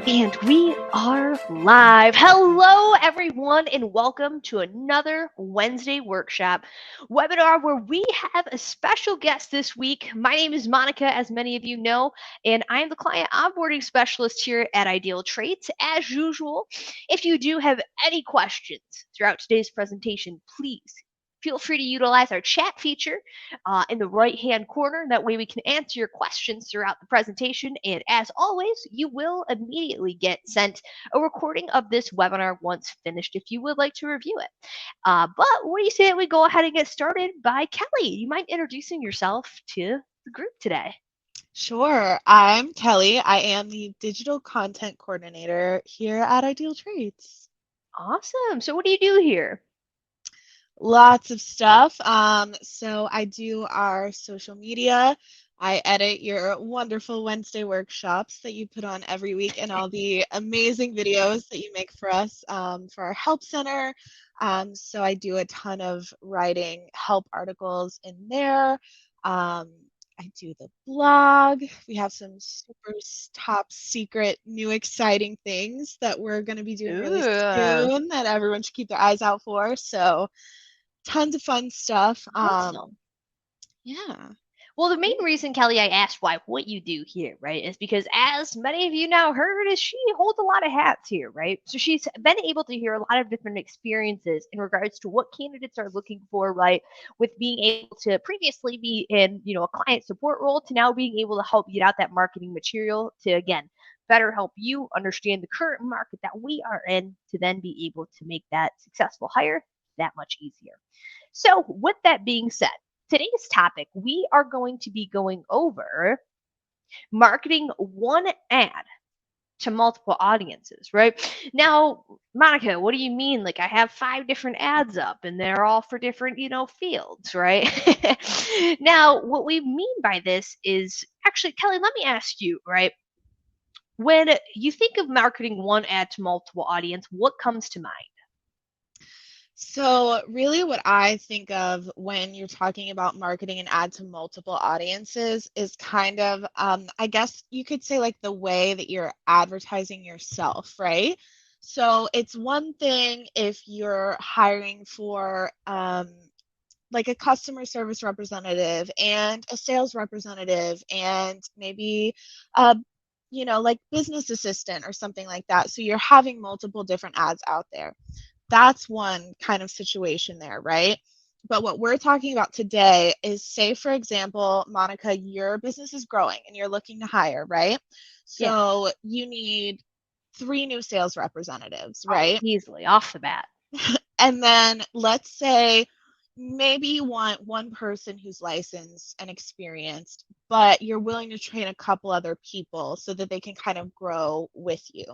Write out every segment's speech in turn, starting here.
And we are live. Hello, everyone, and welcome to another Wednesday workshop webinar where we have a special guest this week. My name is Monica, as many of you know, and I am the client onboarding specialist here at IdealTraits. As usual, if you do have any questions throughout today's presentation, please feel free to utilize our chat feature in the right-hand corner. That way we can answer your questions throughout the presentation. And as always, you will immediately get sent a recording of this webinar once finished if you would like to review it. But what do you say that we go ahead and get started by Kelly? You mind introducing yourself to the group today? Sure. I'm Kelly. I am the digital content coordinator here at IdealTraits. Awesome. So what do you do here? Lots of stuff. So I do our social media. I edit your wonderful Wednesday workshops that you put on every week and all the amazing videos that you make for us for our help center. So I do a ton of writing help articles in there. Um, I do the blog. We have some super top secret new exciting things that we're going to be doing really Ooh, soon that everyone should keep their eyes out for. So tons of fun stuff. awesome. Yeah. Well, the main reason, Kelly, I asked what you do here, right, is because as many of you now heard, is she holds a lot of hats here, right? So she's been able to hear a lot of different experiences in regards to what candidates are looking for, right? With being able to previously be in, a client support role to now being able to help get out that marketing material to again better help you understand the current market that we are in to then be able to make that successful hire that much easier. So, with that being said, today's topic, we are going to be going over marketing one ad to multiple audiences, right? Now, Monica, what do you mean? Like, I have 5 different ads up and they're all for different, fields, right? Now, what we mean by this is actually, Kelly, let me ask you, right? When you think of marketing one ad to multiple audience, what comes to mind? So, really, what I think of when you're talking about marketing an ad to multiple audiences is kind of, I guess you could say, like the way that you're advertising yourself, right? So, it's one thing if you're hiring for, like a customer service representative and a sales representative and maybe a like business assistant or something like that. So you're having multiple different ads out there. That's one kind of situation there, right? But what we're talking about today is, say, for example, Monica, your business is growing and you're looking to hire, right? Yeah. So you need 3 new sales representatives, Oh, right? easily off the bat. And then let's say maybe you want one person who's licensed and experienced, but you're willing to train a couple other people so that they can kind of grow with you.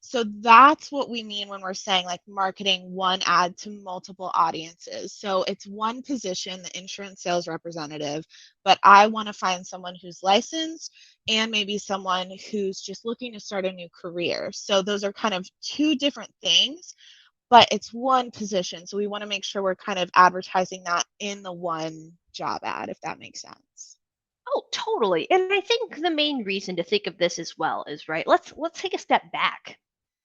So that's what we mean when we're saying like marketing one ad to multiple audiences. So it's one position, the insurance sales representative, but I want to find someone who's licensed and maybe someone who's just looking to start a new career. So those are kind of 2 different things, but it's one position. So we want to make sure we're kind of advertising that in the one job ad, if that makes sense. Oh, totally. And I think the main reason to think of this as well is right. Let's take a step back.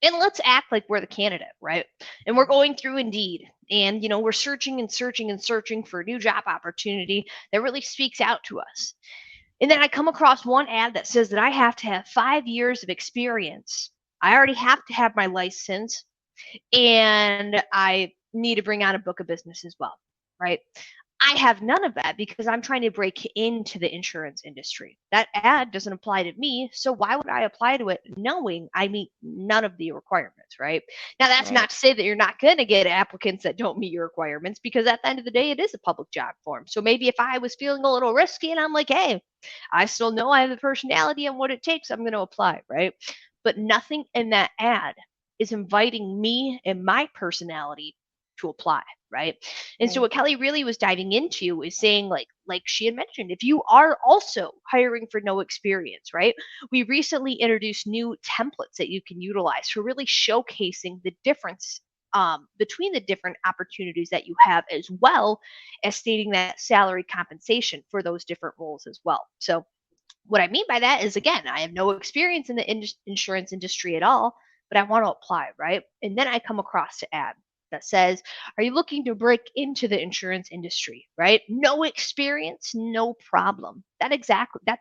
And let's act like we're the candidate, right? And we're going through Indeed and we're searching and searching and searching for a new job opportunity that really speaks out to us. And then I come across one ad that says that I have to have 5 years of experience. I already have to have my license and I need to bring on a book of business as well, right? I have none of that because I'm trying to break into the insurance industry. That ad doesn't apply to me, so why would I apply to it knowing I meet none of the requirements, right? Now, that's Right. not to say that you're not going to get applicants that don't meet your requirements because at the end of the day, it is a public job form. So maybe if I was feeling a little risky and I'm like, hey, I still know I have the personality and what it takes, I'm going to apply, right? But nothing in that ad is inviting me and my personality to apply, right? And so Right. what Kelly really was diving into is saying like she had mentioned, if you are also hiring for no experience, right? We recently introduced new templates that you can utilize for really showcasing the difference between the different opportunities that you have, as well as stating that salary compensation for those different roles as well. So What I mean by that is, again, I have no experience in the insurance industry at all, but I want to apply, right? And then I come across an ad that says, are you looking to break into the insurance industry, right? No experience, no problem. That's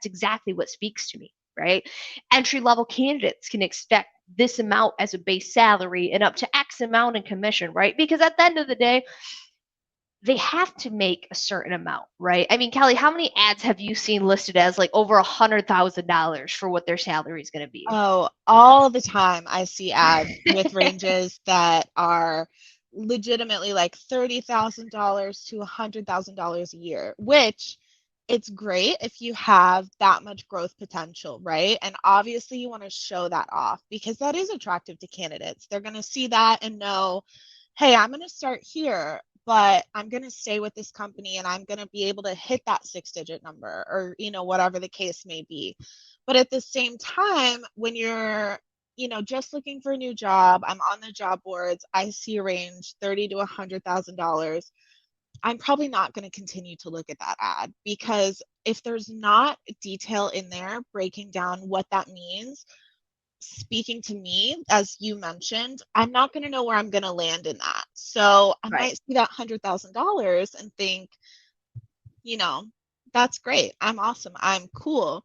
exactly what speaks to me, right? Entry level candidates can expect this amount as a base salary and up to X amount in commission, right? Because at the end of the day, they have to make a certain amount, right? I mean, Kellie, how many ads have you seen listed as like over $100,000 for what their salary is going to be? Oh, all the time I see ads with ranges that are legitimately like $30,000 to $100,000 a year, which it's great if you have that much growth potential, right? And obviously you want to show that off because that is attractive to candidates. They're going to see that and know, hey, I'm going to start here, but I'm going to stay with this company and I'm going to be able to hit that 6-digit number or, whatever the case may be. But at the same time, when you're, just looking for a new job, I'm on the job boards, I see a range $30,000 to $100,000. I'm probably not going to continue to look at that ad because if there's not detail in there breaking down what that means, speaking to me, as you mentioned, I'm not going to know where I'm going to land in that. So I Right. might see that $100,000 and think, you know, that's great. I'm awesome. I'm cool.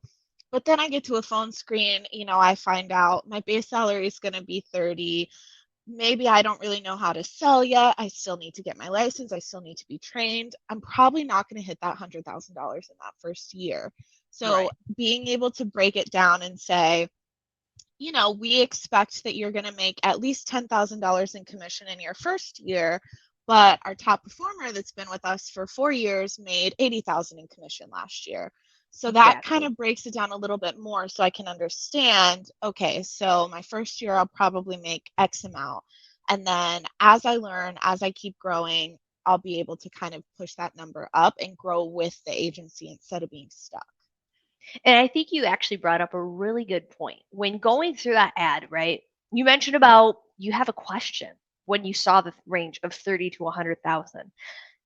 But then I get to a phone screen, I find out my base salary is going to be 30. Maybe I don't really know how to sell yet. I still need to get my license. I still need to be trained. I'm probably not going to hit that $100,000 in that first year. So Right. being able to break it down and say, we expect that you're going to make at least $10,000 in commission in your first year, but our top performer that's been with us for 4 years made 80,000 in commission last year. So that kind Exactly. of breaks it down a little bit more so I can understand, okay, so my first year I'll probably make X amount. And then as I learn, as I keep growing, I'll be able to kind of push that number up and grow with the agency instead of being stuck. And I think you actually brought up a really good point. When going through that ad, right? You mentioned about you have a question when you saw the range of 30 to 100,000.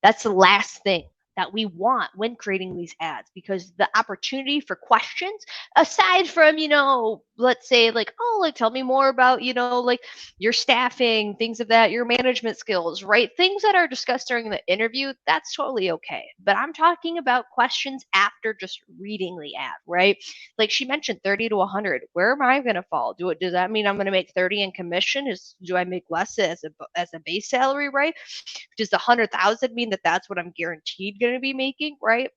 That's the last thing that we want when creating these ads because the opportunity for questions, aside from, let's say like, oh, like tell me more about, like your staffing, things of that, your management skills, right? Things that are discussed during the interview, that's totally okay. But I'm talking about questions after just reading the ad, right? Like she mentioned 30 to 100. Where am I going to fall? Does that mean I'm going to make 30 in commission? Do I make less as a base salary, right? Does the 100,000 mean that that's what I'm guaranteed going to be making, right?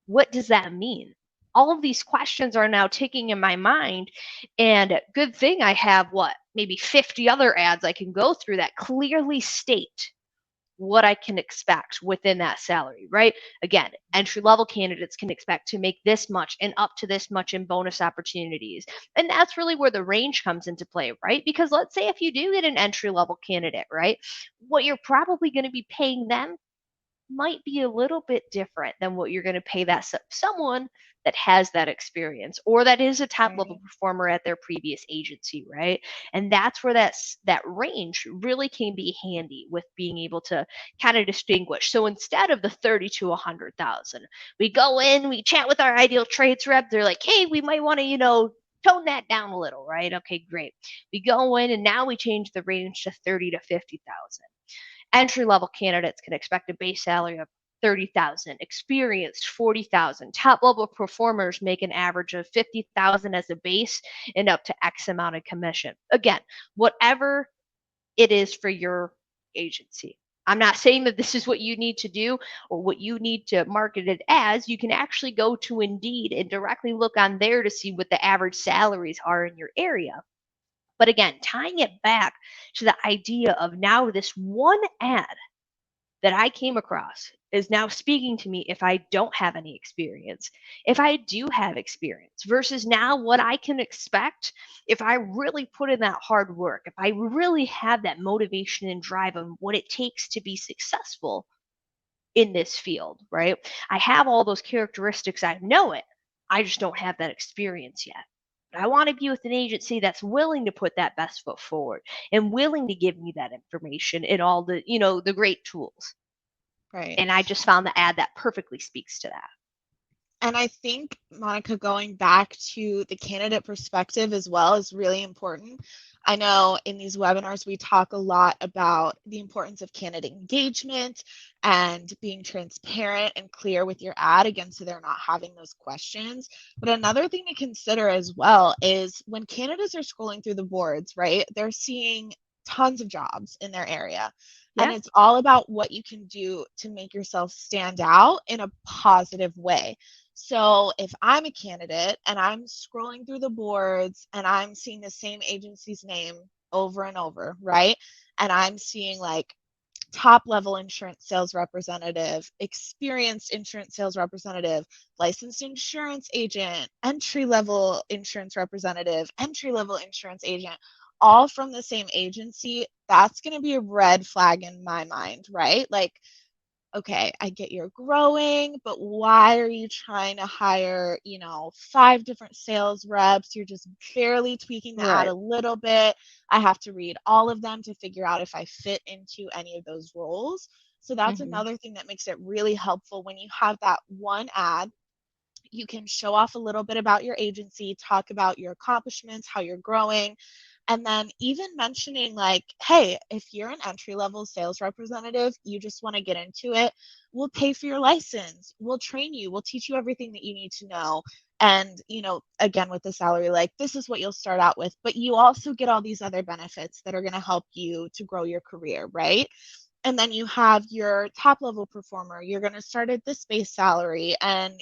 What does that mean? All of these questions are now ticking in my mind. And good thing I have maybe 50 other ads I can go through that clearly state what I can expect within that salary, right? Again, entry level candidates can expect to make this much and up to this much in bonus opportunities. And that's really where the range comes into play, right? Because let's say if you do get an entry level candidate, right? What you're probably going to be paying them might be a little bit different than what you're going to pay that someone that has that experience or that is a top level Right. performer at their previous agency, right? And that's where that range really can be handy with being able to kind of distinguish. So instead of the 30 to 100,000, we go in, we chat with our IdealTraits rep. They're like, hey, we might want to, tone that down a little, right? Okay, great. We go in and now we change the range to 30 to 50,000. Entry level candidates can expect a base salary of 30,000, experienced 40,000. Top level performers make an average of 50,000 as a base and up to X amount of commission. Again, whatever it is for your agency. I'm not saying that this is what you need to do or what you need to market it as. You can actually go to Indeed and directly look on there to see what the average salaries are in your area. But again, tying it back to the idea of now this one ad that I came across is now speaking to me if I don't have any experience, if I do have experience, versus now what I can expect if I really put in that hard work, if I really have that motivation and drive of what it takes to be successful in this field, right? I have all those characteristics, I know it. I just don't have that experience yet. But I want to be with an agency that's willing to put that best foot forward and willing to give me that information and all the, the great tools. Right. And I just found the ad that perfectly speaks to that. And I think, Monica, going back to the candidate perspective as well is really important. I know in these webinars, we talk a lot about the importance of candidate engagement and being transparent and clear with your ad, again, so they're not having those questions. But another thing to consider as well is when candidates are scrolling through the boards, right, they're seeing tons of jobs in their area. And Yeah. it's all about what you can do to make yourself stand out in a positive way. So if I'm a candidate and I'm scrolling through the boards and I'm seeing the same agency's name over and over, right? And I'm seeing like top level insurance sales representative, experienced insurance sales representative, licensed insurance agent, entry level insurance representative, entry level insurance agent, all from the same agency, that's going to be a red flag in my mind, right? Like, okay, I get you're growing, but why are you trying to hire, 5 different sales reps? You're just barely tweaking the ad Right. a little bit. I have to read all of them to figure out if I fit into any of those roles. So that's Hmm. another thing that makes it really helpful when you have that one ad. You can show off a little bit about your agency, talk about your accomplishments, how you're growing, and then even mentioning, like, hey, if you're an entry level sales representative, you just want to get into it, we'll pay for your license, we'll train you, we'll teach you everything that you need to know. And, again, with the salary, like, this is what you'll start out with, but you also get all these other benefits that are going to help you to grow your career, right? And then you have your top level performer. You're going to start at this base salary, and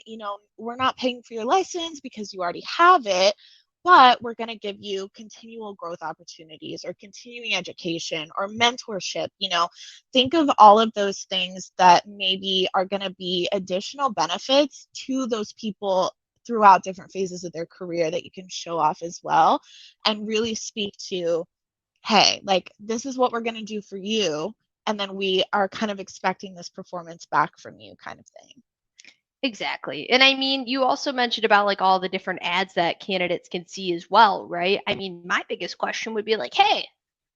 we're not paying for your license because you already have it, but we're going to give you continual growth opportunities or continuing education or mentorship. Think of all of those things that maybe are going to be additional benefits to those people throughout different phases of their career that you can show off as well, and really speak to, hey, like, this is what we're going to do for you, and then we are kind of expecting this performance back from you, kind of thing. Exactly. And I mean, you also mentioned about like all the different ads that candidates can see as well, right? I mean, my biggest question would be like, hey,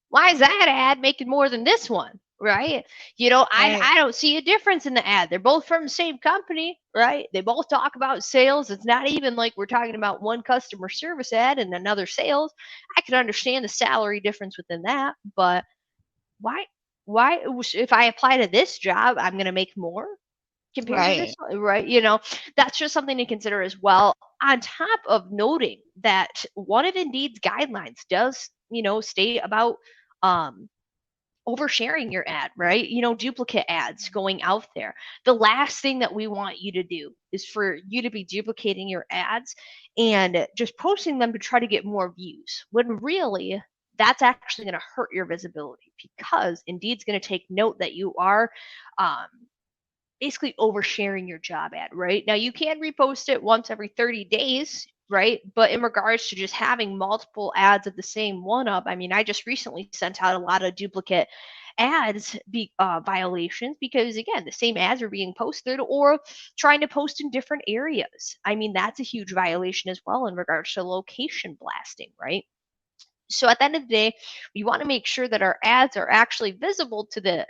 why is that ad making more than this one? Right? Right. I don't see a difference in the ad. They're both from the same company, right? They both talk about sales. It's not even like we're talking about one customer service ad and another sales. I could understand the salary difference within that, but why why if I apply to this job, I'm going to make more compared to this Right. one, right? That's just something to consider as well. On top of noting that one of Indeed's guidelines does, state about um, oversharing your ad, right? Duplicate ads going out there. The last thing that we want you to do is for you to be duplicating your ads and just posting them to try to get more views, when really that's actually going to hurt your visibility, because Indeed's going to take note that you are um, basically oversharing your job ad, right? Now you can repost it once every 30 days, right? But in regards to just having multiple ads of the same one up, I mean, I just recently sent out a lot of duplicate ads violations because again, the same ads are being posted or trying to post in different areas. I mean, that's a huge violation as well in regards to location blasting, right? So at the end of the day, we want to make sure that our ads are actually visible to the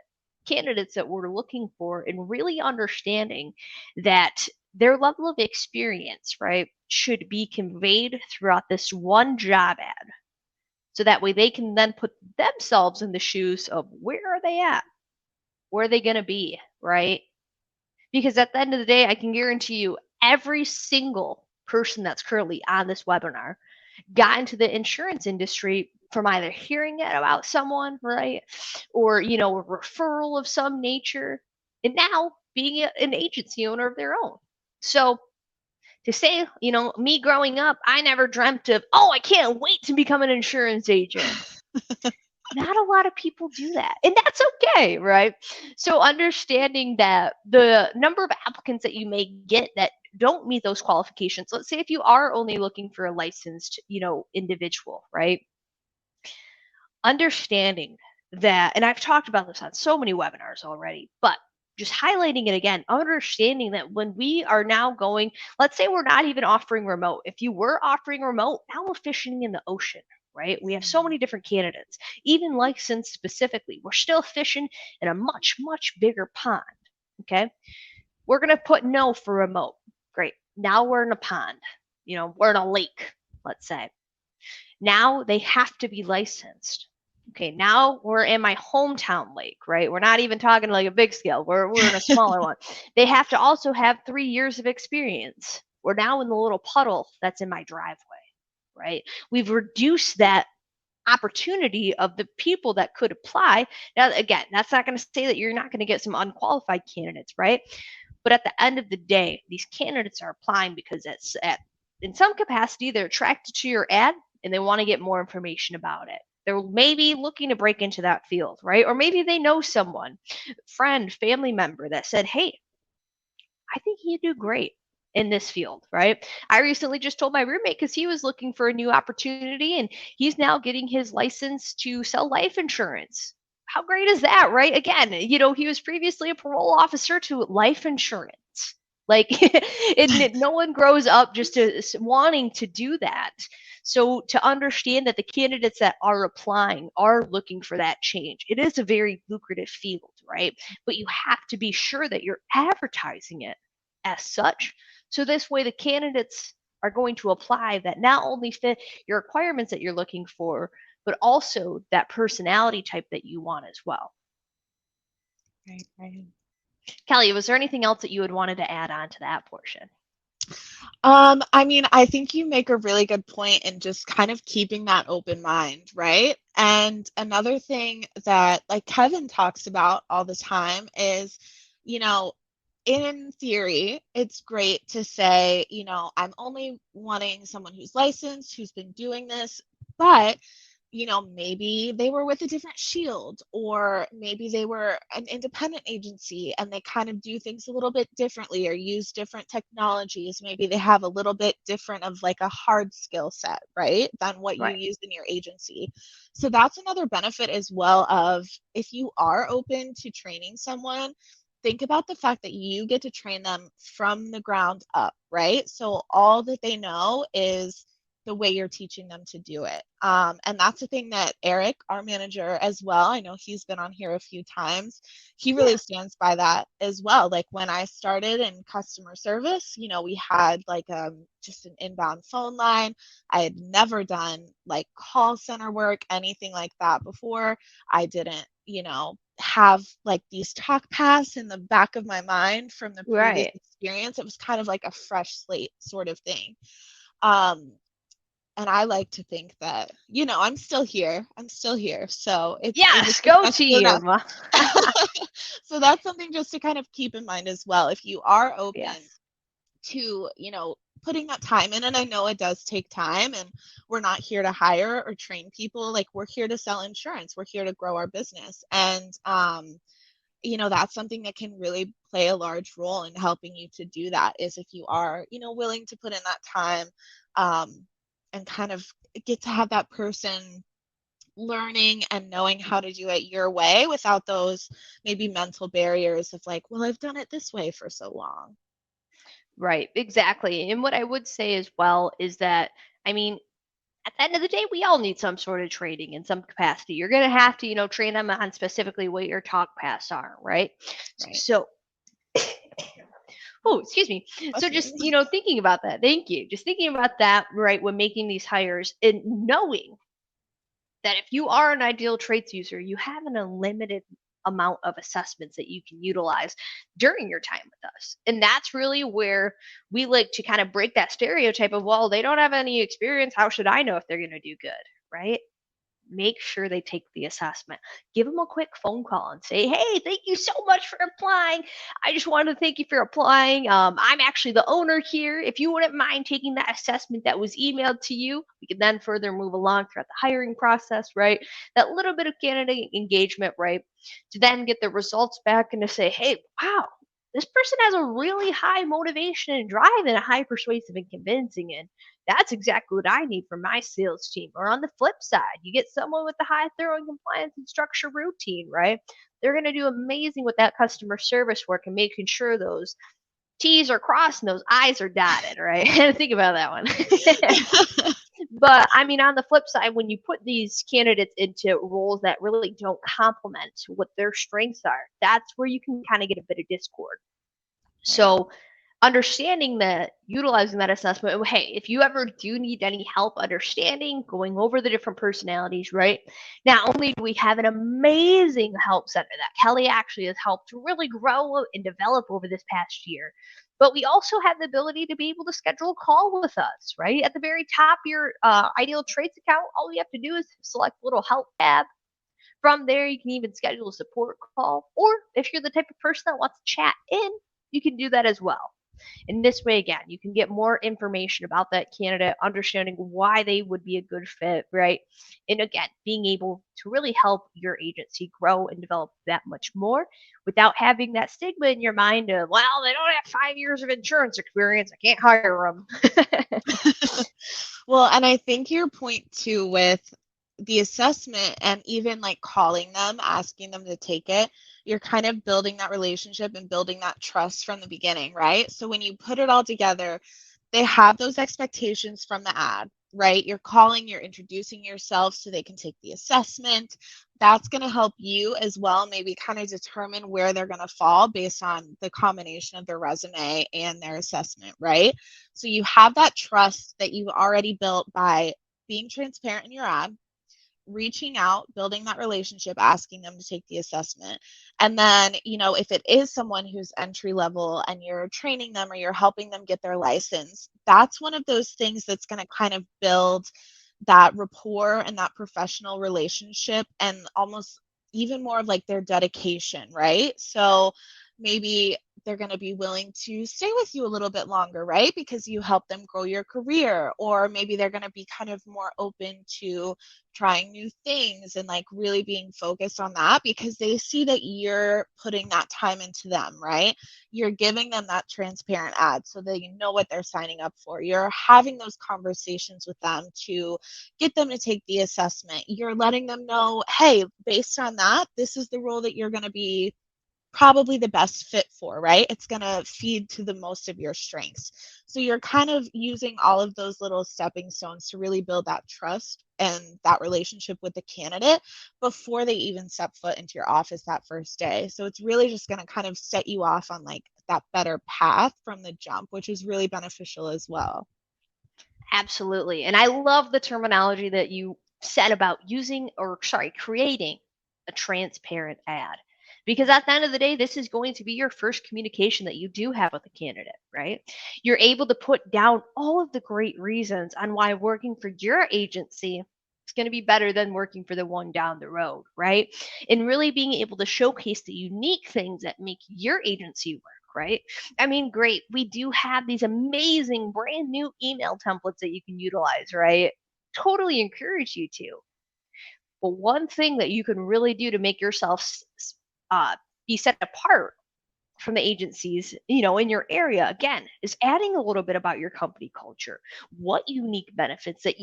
candidates that we're looking for, and really understanding that their level of experience, right, should be conveyed throughout this one job ad. So that way they can then put themselves in the shoes of where are they at? Where are they going to be, right? Because at the end of the day, I can guarantee you every single person that's currently on this webinar got into the insurance industry from either hearing it about someone, right? Or, a referral of some nature, and now being an agency owner of their own. So to say, me growing up, I never dreamt of, oh, I can't wait to become an insurance agent. Not a lot of people do that, and that's okay, right? So understanding that the number of applicants that you may get that don't meet those qualifications, let's say if you are only looking for a licensed individual, right? Understanding that, and I've talked about this on so many webinars already, but just highlighting it again, understanding that when we are now going, let's say we're not even offering remote. If you were offering remote, now we're fishing in the ocean, right? We have so many different candidates, even licensed specifically. We're still fishing in a much, much bigger pond. Okay. We're going to put no for remote. Great. Now we're in a pond, we're in a lake, let's say. Now they have to be licensed. Okay, now we're in my hometown lake, right? We're not even talking like a big scale. We're in a smaller one. They have to also have 3 years of experience. We're now in the little puddle that's in my driveway, right? We've reduced that opportunity of the people that could apply. Now, again, that's not going to say that you're not going to get some unqualified candidates, right? But at the end of the day, these candidates are applying because in some capacity, they're attracted to your ad and they want to get more information about it. They're maybe looking to break into that field, right? Or maybe they know someone, friend, family member that said, hey, I think he'd do great in this field, right? I recently just told my roommate because he was looking for a new opportunity and he's now getting his license to sell life insurance. How great is that, right? Again, he was previously a parole officer to life insurance. Like, no one grows up just wanting to do that. So to understand that the candidates that are applying are looking for that change, it is a very lucrative field, right? But you have to be sure that you're advertising it as such. So this way, the candidates are going to apply that not only fit your requirements that you're looking for, but also that personality type that you want as well. Right. Kellie, was there anything else that you had wanted to add on to that portion? I mean, I think you make a really good point in just kind of keeping that open mind, right? And another thing that like Kevin talks about all the time is, you know, in theory, it's great to say, I'm only wanting someone who's licensed, who's been doing this, but maybe they were with a different shield, or maybe they were an independent agency and they kind of do things a little bit differently or use different technologies. Maybe they have a little bit different of like a hard skill set, right, than what you Right. use in your agency. So that's another benefit as well of if you are open to training someone, think about the fact that you get to train them from the ground up, right? So all that they know is the way you're teaching them to do it. And that's the thing that Eric, our manager as well, I know he's been on here a few times, he really stands by that as well. Like when I started in customer service, we had like just an inbound phone line. I had never done like call center work, anything like that before. I didn't, have like these talk paths in the back of my mind from the previous Right. experience. It was kind of like a fresh slate sort of thing. Um, and I like to think that, I'm still here. I'm still here. So it's Yes, go successful team. enough. So that's something just to kind of keep in mind as well. If you are open Yes. to, putting that time in, and I know it does take time, and we're not here to hire or train people. Like we're here to sell insurance. We're here to grow our business. And that's something that can really play a large role in helping you to do that, is if you are, willing to put in that time, and kind of get to have that person learning and knowing how to do it your way without those maybe mental barriers of like, well, I've done it this way for so long. Right, exactly. And what I would say as well is that, I mean, at the end of the day, we all need some sort of training in some capacity. You're going to have to, train them on specifically what your talk paths are, right? Right. So, oh, excuse me. So just, thinking about that, thank you. Just thinking about that, right, when making these hires and knowing that if you are an ideal traits user, you have an unlimited amount of assessments that you can utilize during your time with us. And that's really where we like to kind of break that stereotype of, well, they don't have any experience. How should I know if they're going to do good? Right? Make sure they take the assessment. Give them a quick phone call and say, hey, thank you so much for applying. I just wanted to thank you for applying. I'm actually the owner here. If you wouldn't mind taking that assessment that was emailed to you, we can then further move along throughout the hiring process, right? That little bit of candidate engagement, right? To then get the results back and to say, hey, wow, this person has a really high motivation and drive and a high persuasive and convincing. And that's exactly what I need from my sales team. Or on the flip side, you get someone with a high thorough and compliance and structure routine, right? They're going to do amazing with that customer service work and making sure those T's are crossed and those I's are dotted, right? Think about that one. But I mean, on the flip side, when you put these candidates into roles that really don't complement what their strengths are, that's where you can kind of get a bit of discord. Right. So understanding that, utilizing that assessment, hey, if you ever do need any help understanding, going over the different personalities, right? Not only do we have an amazing help center that Kellie actually has helped to really grow and develop over this past year, but we also have the ability to be able to schedule a call with us, right? At the very top of your IdealTraits account, all you have to do is select the little help tab. From there, you can even schedule a support call, or if you're the type of person that wants to chat in, you can do that as well. In this way, again, you can get more information about that candidate, understanding why they would be a good fit, right? And again, being able to really help your agency grow and develop that much more without having that stigma in your mind of, well, they don't have 5 years of insurance experience. I can't hire them. Well, and I think your point too with the assessment and even like calling them, asking them to take it, you're kind of building that relationship and building that trust from the beginning, right? So when you put it all together, they have those expectations from the ad, right? You're calling, you're introducing yourself so they can take the assessment. That's going to help you as well, maybe kind of determine where they're going to fall based on the combination of their resume and their assessment, right? So you have that trust that you've already built by being transparent in your ad, reaching out, building that relationship, asking them to take the assessment. And then, if it is someone who's entry level and you're training them or you're helping them get their license, that's one of those things that's going to kind of build that rapport and that professional relationship and almost even more of like their dedication, right? So maybe they're going to be willing to stay with you a little bit longer, right? Because you help them grow your career. Or maybe they're going to be kind of more open to trying new things and like really being focused on that because they see that you're putting that time into them, right? You're giving them that transparent ad so that you know what they're signing up for. You're having those conversations with them to get them to take the assessment. You're letting them know, hey, based on that, this is the role that you're going to be probably the best fit for, right? It's going to feed to the most of your strengths. So you're kind of using all of those little stepping stones to really build that trust and that relationship with the candidate before they even step foot into your office that first day. So it's really just going to kind of set you off on like that better path from the jump, which is really beneficial as well. Absolutely. And I love the terminology that you said about creating a transparent ad. Because at the end of the day, this is going to be your first communication that you do have with a candidate, right? You're able to put down all of the great reasons on why working for your agency is going to be better than working for the one down the road, right? And really being able to showcase the unique things that make your agency work, right? I mean, great. We do have these amazing brand new email templates that you can utilize, right? Totally encourage you to. But one thing that you can really do to make yourself be set apart from the agencies, in your area, again, is adding a little bit about your company culture. What unique benefits that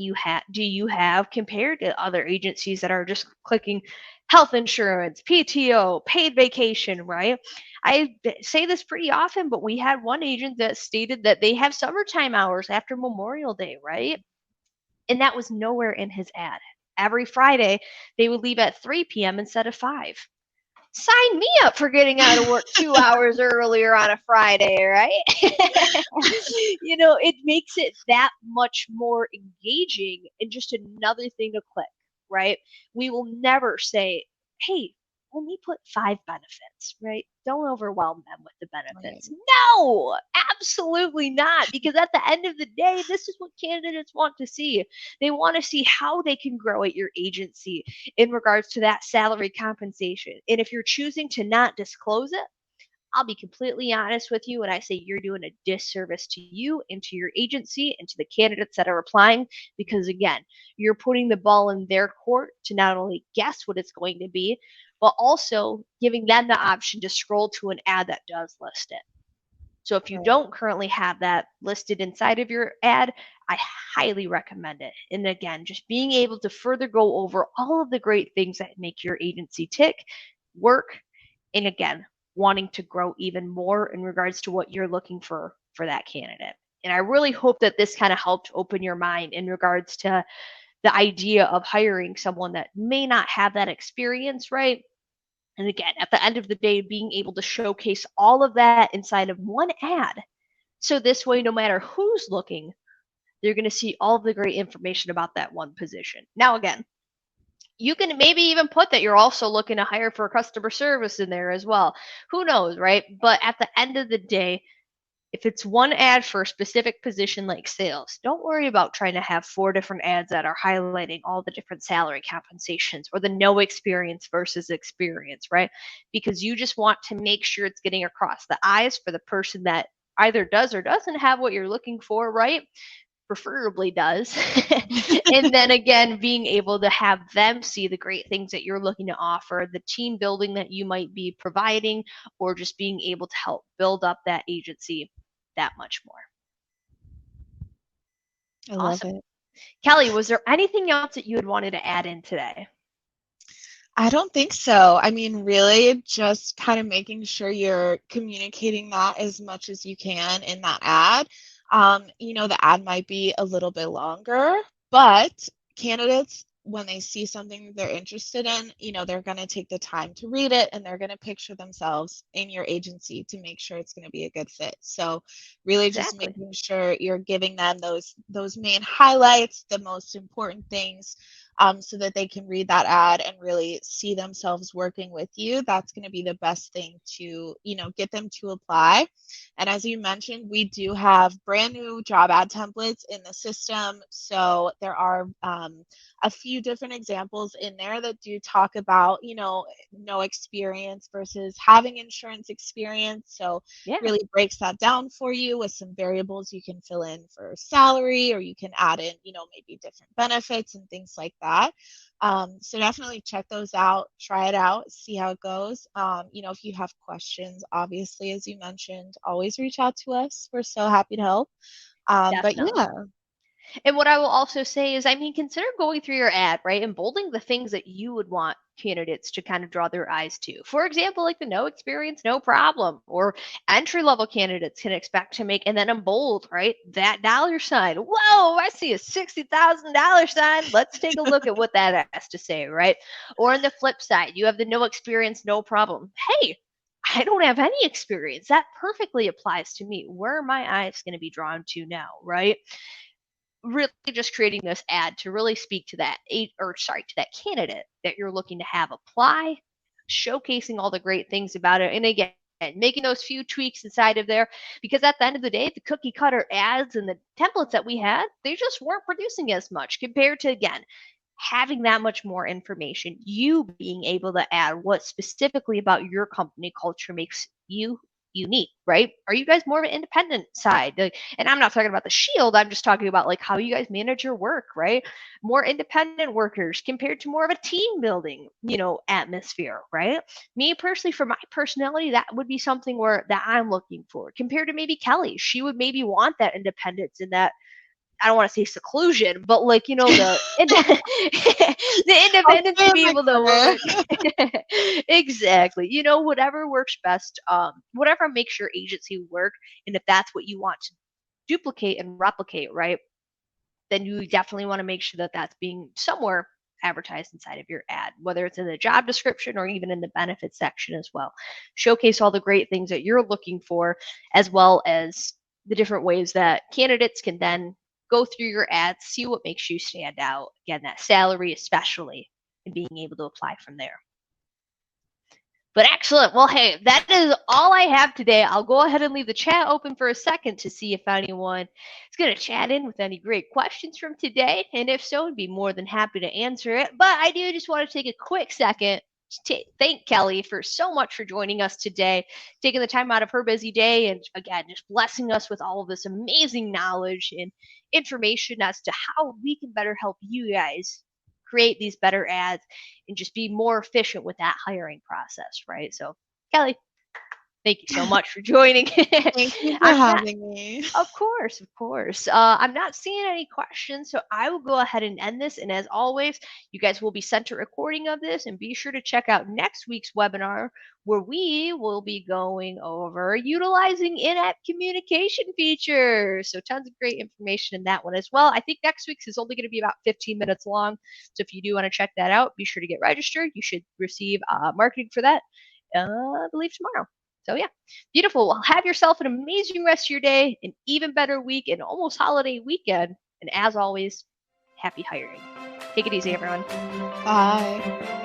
do you have compared to other agencies that are just clicking health insurance, PTO, paid vacation, right? I say this pretty often, but we had one agent that stated that they have summertime hours after Memorial Day, right? And that was nowhere in his ad. Every Friday, they would leave at 3 p.m. instead of 5. Sign me up for getting out of work 2 hours earlier on a Friday, right? It makes it that much more engaging and just another thing to click, right? We will never say, hey, only put 5 benefits, right? Don't overwhelm them with the benefits. Right. No, absolutely not. Because at the end of the day, this is what candidates want to see. They want to see how they can grow at your agency in regards to that salary compensation. And if you're choosing to not disclose it, I'll be completely honest with you when I say you're doing a disservice to you and to your agency and to the candidates that are applying because, again, you're putting the ball in their court to not only guess what it's going to be, but also giving them the option to scroll to an ad that does list it. So if you don't currently have that listed inside of your ad, I highly recommend it. And again, just being able to further go over all of the great things that make your agency tick, work, and again, wanting to grow even more in regards to what you're looking for that candidate. And I really hope that this kind of helped open your mind in regards to the idea of hiring someone that may not have that experience, right? And again, at the end of the day, being able to showcase all of that inside of one ad So this way, no matter who's looking, they're going to see all of the great information about that one position. Now, again, you can maybe even put that you're also looking to hire for customer service in there as well. Who knows, right? But at the end of the day, if it's one ad for a specific position like sales, don't worry about trying to have 4 different ads that are highlighting all the different salary compensations or the no experience versus experience, right? Because you just want to make sure it's getting across the eyes for the person that either does or doesn't have what you're looking for, right? Preferably does. And then again, being able to have them see the great things that you're looking to offer, the team building that you might be providing, or just being able to help build up that agency that much more. I love Awesome. it. Kellie, was there anything else that you had wanted to add in today? I don't think so. I mean, really just kind of making sure you're communicating that as much as you can in that ad. The ad might be a little bit longer, but candidates, when they see something they're interested in, they're going to take the time to read it and they're going to picture themselves in your agency to make sure it's going to be a good fit. So really just Exactly. making sure you're giving them those main highlights, the most important things, so that they can read that ad and really see themselves working with you. That's going to be the best thing to, get them to apply. And as you mentioned, we do have brand new job ad templates in the system. So there are a few different examples in there that do talk about, no experience versus having insurance experience. So Yeah, really breaks that down for you with some variables you can fill in for salary, or you can add in, maybe different benefits and things like that. So definitely check those out, try it out, see how it goes. If you have questions, obviously, as you mentioned, always reach out to us. We're so happy to help. But definitely. yeah. And what I will also say is, I mean, consider going through your ad, right, and bolding the things that you would want candidates to kind of draw their eyes to. For example, like the no experience, no problem, or entry level candidates can expect to make, and then in bold, right, that dollar sign. Whoa, I see a $60,000 sign. Let's take a look at what that has to say, right? Or on the flip side, you have the no experience, no problem. Hey, I don't have any experience. That perfectly applies to me. Where are my eyes going to be drawn to now, right? Really just creating this ad to really speak to to that candidate that you're looking to have apply, showcasing all the great things about it. And again, making those few tweaks inside of there, because at the end of the day, the cookie cutter ads and the templates that we had, they just weren't producing as much compared to, again, having that much more information, you being able to add what specifically about your company culture makes you unique, right? Are you guys more of an independent side? And I'm not talking about the shield, I'm just talking about like how you guys manage your work, right? More independent workers compared to more of a team building, atmosphere, right? Me personally, for my personality, that would be something where that I'm looking for compared to maybe Kellie. She would maybe want that independence and that, I don't want to say seclusion, but like the the I'll independence stay to in be my able to corner. work. Exactly. Whatever works best, whatever makes your agency work, and if that's what you want to duplicate and replicate, right? Then you definitely want to make sure that that's being somewhere advertised inside of your ad, whether it's in the job description or even in the benefits section as well. Showcase all the great things that you're looking for, as well as the different ways that candidates can then go through your ads, see what makes you stand out. Again, that salary, especially, and being able to apply from there. But excellent. Well, hey, that is all I have today. I'll go ahead and leave the chat open for a second to see if anyone is going to chat in with any great questions from today. And if so, I'd be more than happy to answer it. But I do just want to take a quick second to thank Kellie for so much for joining us today, taking the time out of her busy day, and again, just blessing us with all of this amazing knowledge and information as to how we can better help you guys create these better ads and just be more efficient with that hiring process, right? So, Kellie, thank you so much for joining. Thank you for I'm not having me. Of course, of course. I'm not seeing any questions, so I will go ahead and end this. And as always, you guys will be sent a recording of this, and be sure to check out next week's webinar where we will be going over utilizing in-app communication features. So tons of great information in that one as well. I think next week's is only going to be about 15 minutes long. So if you do want to check that out, be sure to get registered. You should receive marketing for that, I believe tomorrow. So yeah, beautiful. Well, have yourself an amazing rest of your day, an even better week, and almost holiday weekend. And as always, happy hiring. Take it easy, everyone. Bye.